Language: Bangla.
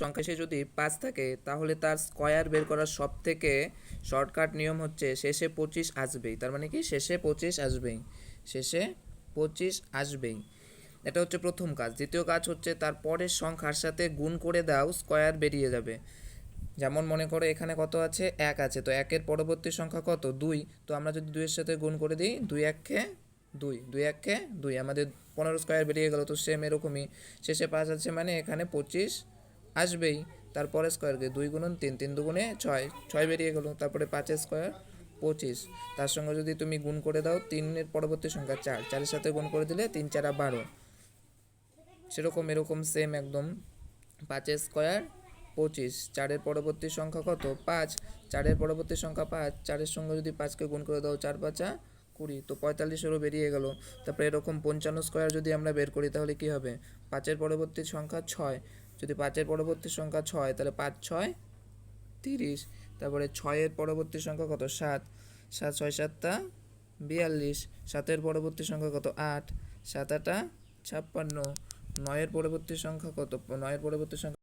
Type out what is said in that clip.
সংখ্যা শেষে যদি 5 থাকে তাহলে তার স্কয়ার বের করার সবথেকে শর্টকাট নিয়ম হচ্ছে শেষে 25 আসবেই। তার মানে কি শেষে 25 আসবেই, শেষে 25 আসবেই। এটা হচ্ছে প্রথম কাজ। দ্বিতীয় কাজ হচ্ছে তার পরের সংখ্যার সাথে গুণ করে দাও, স্কয়ার বেরিয়ে যাবে। যেমন মনে করো এখানে কত আছে, 1 আছে, তো 1-এর পরবর্তী সংখ্যা কত, 2। তো আমরা যদি 2-এর সাথে গুণ করে দিই, 2 1-কে 2, 2 1-কে 2, আমাদের 15 স্কয়ার বেরিয়ে গেল। তো সেম এরকমই শেষে 5 আছে মানে এখানে 25 আসবেই। তারপরে স্কয়ারকে 2 গুণন 3, 3 দুগুণে 6, 6 বেরিয়ে গেল। তারপরে 5-এর স্কয়ার 25, তার সঙ্গে যদি তুমি গুণ করে দাও 3-এর পরবর্তী সংখ্যা 4, 4-এর সাথে গুণ করে দিলে 3 4 12, সেরকম এরকম সেম একদম। 5-এর স্কয়ার 25, 4-এর পরবর্তী সংখ্যা কত, 5, 4-এর পরবর্তী সংখ্যা 5, 4-এর সঙ্গে যদি 5-কে গুণ করে দাও 4 5 20, তো 45-এরও বেরিয়ে গেল। তারপরে এরকম 55 স্কয়ার যদি আমরা বের করি তাহলে কি হবে, 5-এর পরবর্তী সংখ্যা 6, যদি 5-এর পরবর্তী সংখ্যা 6 তাহলে 5 6 30, তারপরে 6-এর পরবর্তী সংখ্যা কত, 7, 7 6 7 42, 7-এর পরবর্তী সংখ্যা কত, 8, 7 8 56, 9-এর পরবর্তী সংখ্যা কত, 9-এর পরবর্তী সংখ্যা